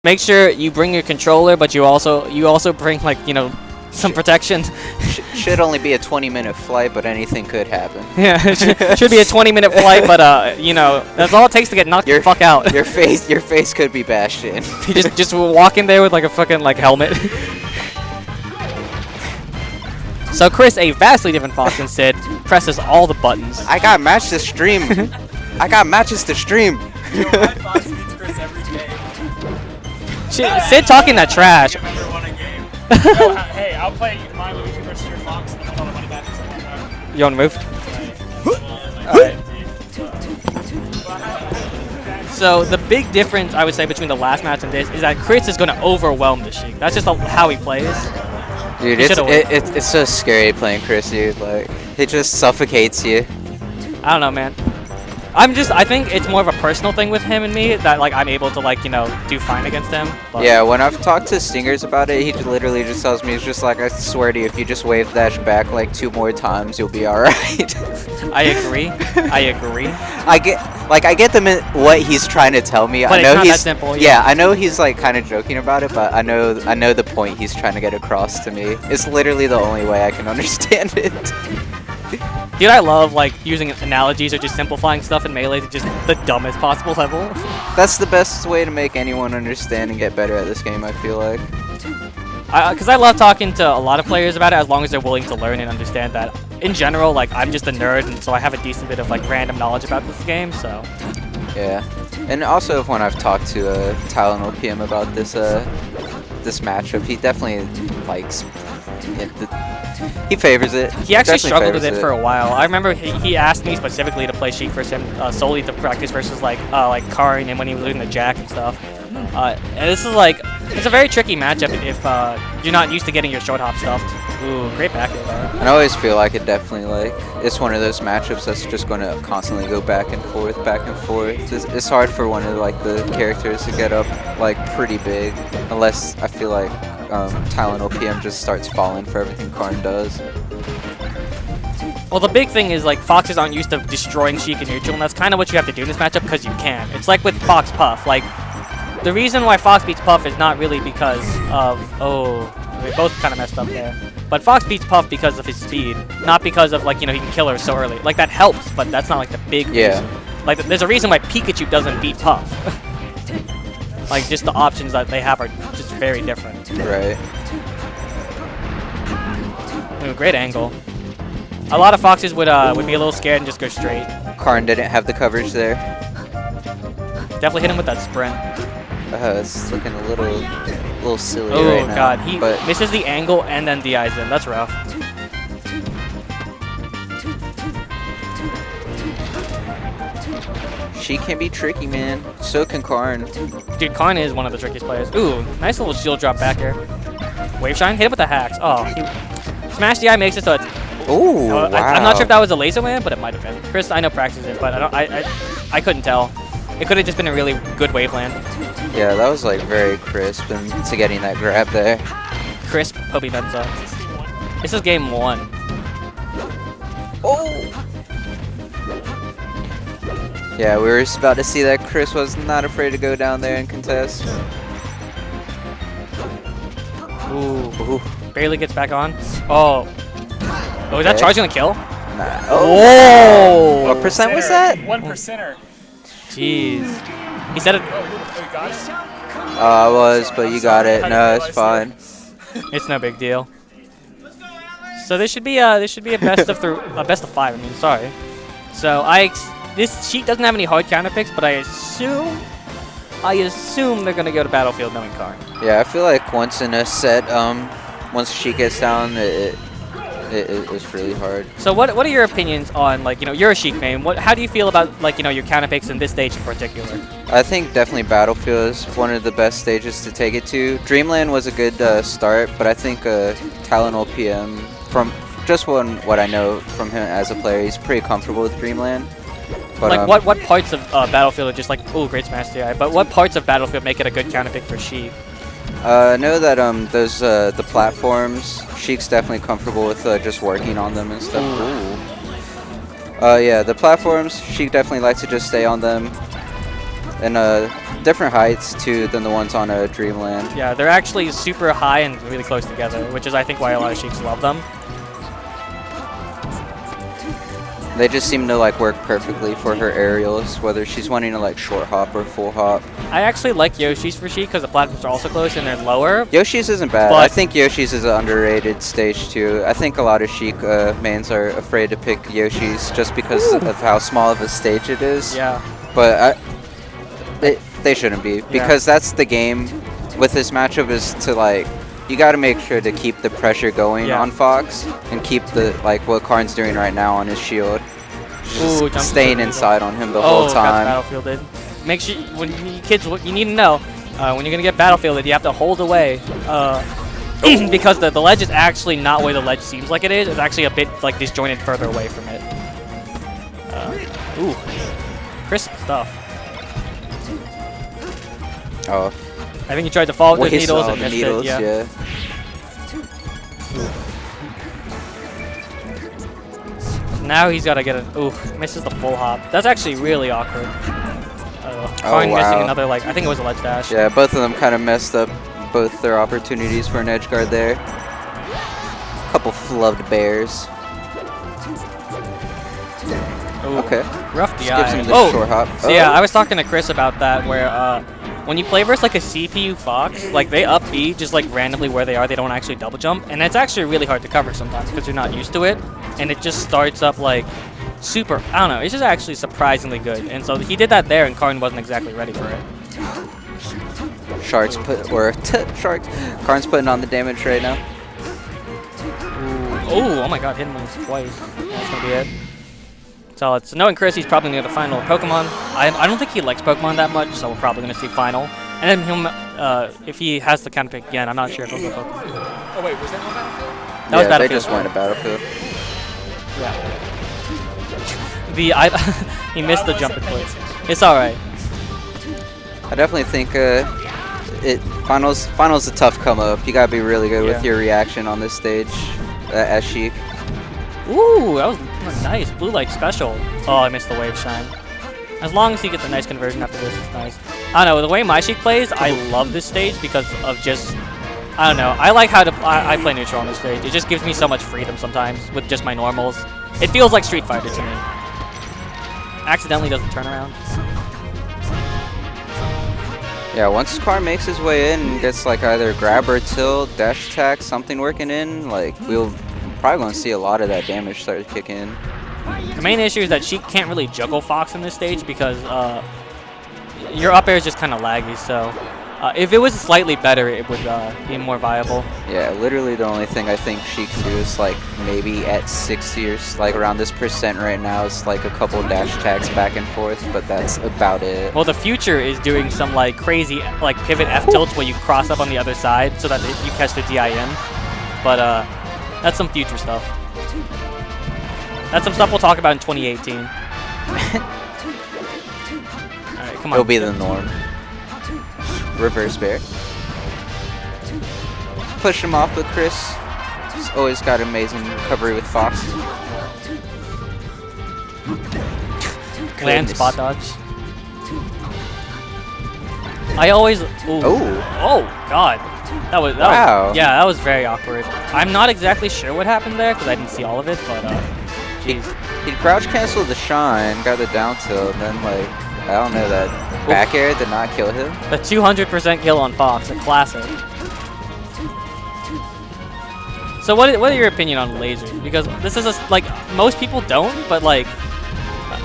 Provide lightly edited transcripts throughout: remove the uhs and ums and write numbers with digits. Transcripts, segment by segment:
make sure you bring your controller, but you also bring like some protection. Should only be a 20-minute flight, but anything could happen. Yeah, it should be a 20-minute flight, but that's all it takes to get knocked the fuck out. Your face could be bashed in. You just walk in there with like a fucking helmet. So Chris, a vastly different Fox than Sid, presses all the buttons. I got match to stream. I got matches to stream. My Fox beats Chris every game. Sid talking that trash. I've never won a game. No, hey, I'll play my Luigi versus your Fox and then all the money back. You want to move? Alright. So the big difference, I would say, between the last match and this is that Chris is going to overwhelm the Sheik. That's just how he plays. Dude, it's so scary playing Chris, dude. Like, he just suffocates you. I don't know, man. I think it's more of a personal thing with him and me that like I'm able to like do fine against him. But yeah, when I've talked to Stingers about it, he literally just tells me, he's just like, I swear to you, if you just wave dash back like 2 more times, you'll be alright. I agree. I get what he's trying to tell me. But I know it's not he's that simple. yeah, I know he's like kind of joking about it, but I know the point he's trying to get across to me. It's literally the only way I can understand it. Dude, I love like using analogies or just simplifying stuff in Melee to just the dumbest possible level. That's the best way to make anyone understand and get better at this game, I feel like. Because I love talking to a lot of players about it as long as they're willing to learn and understand that. In general, like I'm just a nerd, and so I have a decent bit of like random knowledge about this game. So. Yeah, and also when I've talked to Tylenol PM about this matchup, he definitely likes. He favors it. He actually struggled with it for a while. I remember he asked me specifically to play Sheik versus him solely to practice versus like Karn and when he was doing the Jack and stuff. And this is like, it's a very tricky matchup if you're not used to getting your short hop stuffed. Ooh, great back air there. I always feel like it definitely like, it's one of those matchups that's just going to constantly go back and forth. It's hard for one of like the characters to get up like pretty big, unless I feel like Tylenol PM just starts falling for everything Karn does. Well, the big thing is like Foxes aren't used to destroying Sheik in neutral, and that's kind of what you have to do in this matchup because you can. It's like with Fox Puff. Like the reason why Fox beats Puff is not really because of we both kind of messed up there. But Fox beats Puff because of his speed, not because of like he can kill her so early. Like that helps, but that's not like the big reason. Like there's a reason why Pikachu doesn't beat Puff. Like just the options that they have are just very different. Right. Ooh, great angle. A lot of Foxes would be a little scared and just go straight. Karn didn't have the coverage there. Definitely hit him with that sprint. It's looking a little silly oh right now. God, he misses the angle and then DIs in. That's rough. She can be tricky, man. So can Karn. Dude, Karn is one of the trickiest players. Ooh, nice little shield drop back here. Wave shine, hit him with the hacks. Oh, smash DI makes it so it's. Ooh, wow. I'm not sure if that was a laser land, but it might have been. Chris, I know practices it, but I couldn't tell. It could have just been a really good wave land. Yeah, that was like very crisp to getting that grab there. Crisp, Hobie Benza. This is game 1. Oh! Yeah, we were just about to see that Chris was not afraid to go down there and contest. Ooh. Barely gets back on. Oh. Oh, is that charge gonna kill? Nah. Oh! What percent was that? 1%er. Jeez. He said it. Oh, you got it? I was, but you got it. No, it's fine. It's no big deal. So this should be a best of 5. I mean, sorry. So this sheet doesn't have any hard counter picks, but I assume they're gonna go to Battlefield knowing Karn. Yeah, I feel like once in a set, once she gets down, it's really hard. So what are your opinions on like you're a Sheik main? How do you feel about like your counter picks in this stage in particular? I think definitely Battlefield is one of the best stages to take it to. Dreamland was a good start, but I think Tylenol PM, from just what I know from him as a player, he's pretty comfortable with Dreamland. But, like what parts of Battlefield are just like great smash DI, but what parts of Battlefield make it a good counter pick for Sheik? I know that those the platforms, Sheik's definitely comfortable with just working on them and stuff. Ooh. Yeah, the platforms, Sheik definitely likes to just stay on them. and different heights too than the ones on Dreamland. Yeah, they're actually super high and really close together, which is I think why a lot of Sheiks love them. They just seem to like work perfectly for her aerials, whether she's wanting to like short hop or full hop. I actually like Yoshi's for Sheik because the platforms are also close and they're lower. Yoshi's isn't bad. But I think Yoshi's is an underrated stage too. I think a lot of Sheik mains are afraid to pick Yoshi's just because of how small of a stage it is. Yeah. But they shouldn't be, because that's the game with this matchup, is to like, you got to make sure to keep the pressure going on Fox and keep the like what Karn's doing right now on his shield, just staying inside on him the whole time. Battlefielded. Make sure when kids, what you need to know when you're gonna get battlefielded, you have to hold away because the ledge is actually not where the ledge seems like it is. It's actually a bit like disjointed further away from it. Ooh, crisp stuff. Oh. I think he tried to follow those needles and missed needles, it. Yeah. Now he's got to get an. Ooh, misses the full hop. That's actually really awkward. Karn missing another, like, I think it was a ledge dash. Yeah, both of them kind of messed up both their opportunities for an edge guard there. Couple flubbed bears. Ooh, okay. Rough DI. Skips him the short hop. So yeah, I was talking to Chris about that, where when you play versus like a CPU Fox, like they up B just like randomly where they are, they don't actually double jump, and it's actually really hard to cover sometimes because you're not used to it, and it just starts up like super, I don't know, it's just actually surprisingly good, and so he did that there, and Karn wasn't exactly ready for it. Karn's putting on the damage right now. Ooh, oh my god, hit him once, twice. That's gonna be it. Solid. So knowing Chris, he's probably going to the final Pokemon. I don't think he likes Pokemon that much, so we're probably going to see final. And then him, if he has the counter pick again, I'm not sure if he'll go Pokemon. Oh wait, was that on Battlefield? That was Battlefield. They just went to Battlefield. Yeah. He missed the jump in place. It's alright. I definitely think finals a tough come up. You gotta be really good with your reaction on this stage as Sheik. Ooh, that was nice. Blue light special. Oh, I missed the wave shine. As long as he gets a nice conversion after this, it's nice. I don't know, the way my Sheik plays, I love this stage because of just, I don't know, I like how I play neutral on this stage. It just gives me so much freedom sometimes with just my normals. It feels like Street Fighter to me. Accidentally does the turnaround. Yeah, once Karn makes his way in and gets like either grab or tilt, dash attack, something working in, like we'll probably going to see a lot of that damage start to kick in. The main issue is that she can't really juggle Fox in this stage because your up air is just kind of laggy, so if it was slightly better, it would be more viable. Yeah, literally the only thing I think she can do is like maybe at 60 or like around this percent right now is like a couple dash attacks back and forth, but that's about it. Well, the future is doing some like crazy like pivot F tilts where you cross up on the other side so that you catch the DIM, but that's some future stuff. That's some stuff we'll talk about in 2018. Alright, come on. It'll be the norm. Reverse bear. Push him off with Chris. He's always got amazing recovery with Fox. Land spot dodge. I always. Ooh. Oh God. That was yeah, that was very awkward. I'm not exactly sure what happened there because I didn't see all of it, but jeez. He crouch canceled the shine, got the down tilt, and then like I don't know, that back air did not kill him. The 200% kill on Fox, a classic. So what are your opinion on lasers? Because this is like most people don't, but like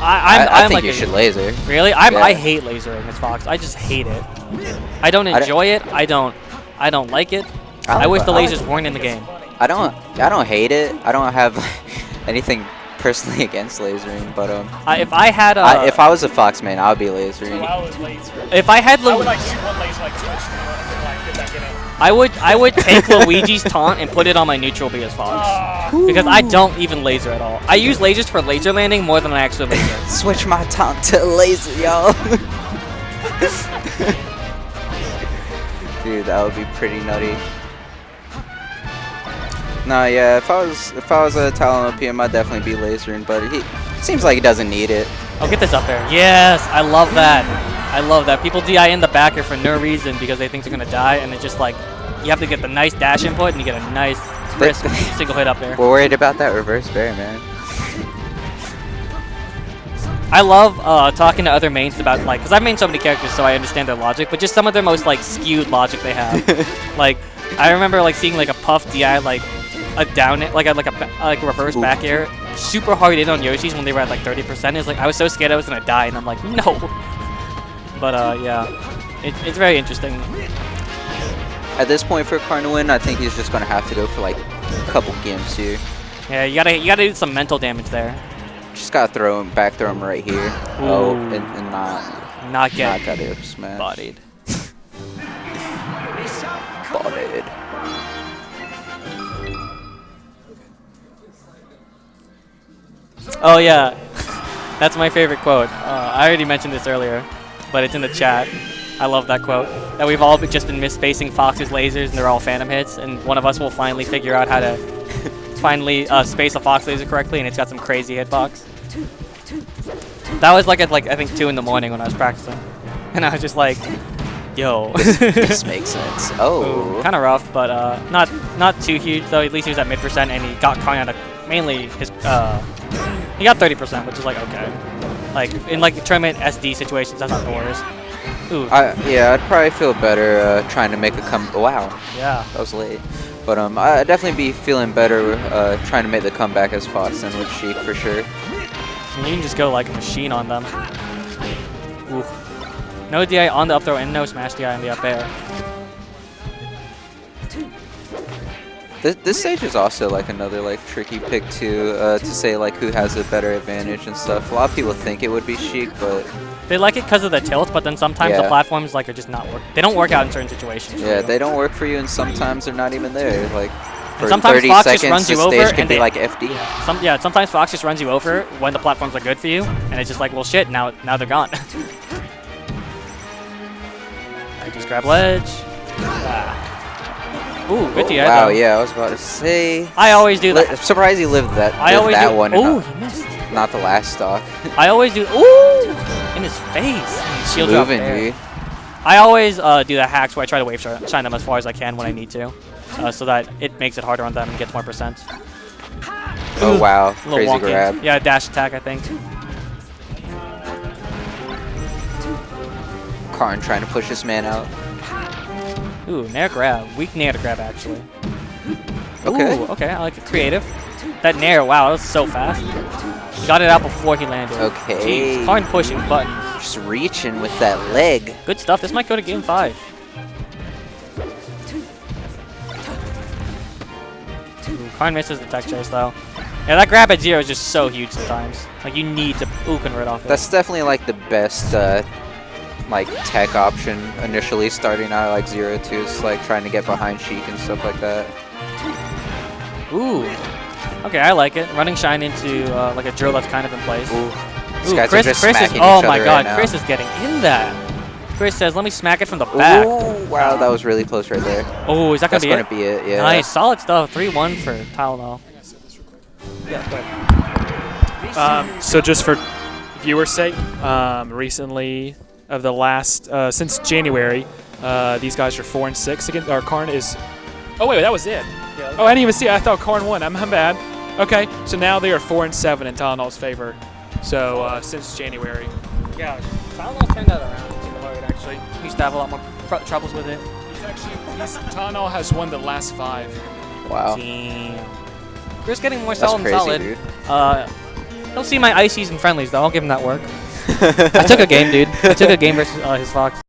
I think like you should laser. Really? I hate lasering as Fox. I just hate it. I don't enjoy it. I don't like it. I wish the lasers weren't in the game. I don't hate it. I don't have anything personally against lasering, but if I had if I was a Fox man, I would be lasering. If I had I would like shoot one laser like switch like get back in it. I would take Luigi's taunt and put it on my neutral B as Fox. Because I don't even laser at all. I use lasers for laser landing more than I actually laser. Switch my taunt to laser, y'all. Dude, that would be pretty nutty. No, yeah, if I was a Tylenol PM, I'd definitely be lasering, but he seems like he doesn't need it. Oh, get this up there. Yes, I love that. I love that. People DI in the backer for no reason because they think they're going to die, and it's just like, you have to get the nice dash input, and you get a nice, crisp single hit up there. We're worried about that reverse bear, man. I love talking to other mains about, like, because I've mained so many characters so I understand their logic, but just some of their most, like, skewed logic they have. Like, I remember, like, seeing, like, a Puff DI, like, a down it, like a reverse back air, super hard in on Yoshi's when they were at, like, 30%. It's like, I was so scared I was going to die, and I'm like, no. But, yeah, it's very interesting. At this point for Karn to win, I think he's just going to have to go for, like, a couple gimps here. Yeah, you gotta do some mental damage there. Just gotta throw him right here. Ooh. Oh, and not get got it smashed. bodied. Bodied. Oh yeah, that's my favorite quote. I already mentioned this earlier, but it's in the chat. I love that quote. That we've all just been misspacing Fox's lasers, and they're all Phantom hits, and one of us will finally figure out how to space a Fox laser correctly, and it's got some crazy hitbox. That was like at I think 2 in the morning when I was practicing, and I was just like, "Yo, This makes sense." Oh, kind of rough, but not too huge though. At least he was at mid%, and he got Karn out of mainly his he got 30%, which is like okay. Like in like tournament SD situations, that's not the worst. Ooh. Yeah, I'd probably feel better trying to make a Wow. Yeah. That was late. But I'd definitely be feeling better trying to make the comeback as Fox than with Sheik for sure. And you can just go like a machine on them. Ooh. No DI on the up throw and no smash DI on the up air. This stage is also like another like tricky pick to say like who has a better advantage and stuff. A lot of people think it would be Sheik, but they like it because of the tilt, but then sometimes the platforms like are just not work. They don't work out in certain situations. Yeah, they don't work for you, and sometimes they're not even there. Like for sometimes 30 Fox seconds, just runs the you stage over, can and be like FD. Yeah, sometimes Fox just runs you over when the platforms are good for you, and it's just like, well, shit, now they're gone. I just grab ledge. Ooh, good DI Wow, though. yeah, I was about to say. I always do that. I'm surprised he lived that. I always that do. one. Ooh, he missed. Not the last stock. I always do. Ooh, in his face. Shield drop Moving, there. dude. I always do the hacks where I try to wave shine them as far as I can when I need to, so that it makes it harder on them and gets more %. Oh wow, A little crazy wonky. grab. Yeah, dash attack, I think. Karn trying to push this man out. Ooh, nair grab. Weak nair to grab, actually. Okay. Ooh, okay, I like it. Creative. That nair, wow, that was so fast. He got it out before he landed. Okay. Jeez, Karn pushing buttons. Just reaching with that leg. Good stuff. This might go to game 5. Ooh, Karn misses the tech chase, though. Yeah, that grab at 0 is just so huge sometimes. Like, you need to convert off it. That's definitely like the best like tech option initially starting out like 0-2 is like trying to get behind Sheik and stuff like that. Ooh. Okay, I like it. Running shine into like a drill that's kind of in place. Ooh. These Ooh, guys Chris, are just Chris is, smacking oh each my other god, right Chris now. is getting in that. Chris says, let me smack it from the back. Ooh, wow, that was really close right there. Oh, is that That's going gonna to be it, yeah. Nice, solid stuff. 3-1 for Tylenol. So just for viewers' sake, recently of the last since January, these guys are 4 and 6 again. Or Karn is. Oh wait, that was it. Yeah, Oh, I didn't even see it. I thought Karn won. I'm bad. Okay, so now they are 4 and 7 in Tylenol's favor. So since January. Yeah, Tylenol turned that around. It's hard, actually. He used to have a lot more troubles with it. Tylenol has won the last 5. Wow. Damn. Chris getting more That's solid crazy, and solid. dude. Don't see my ices and friendlies, though. I'll give him that work. I took a game, dude. I took a game versus his Fox.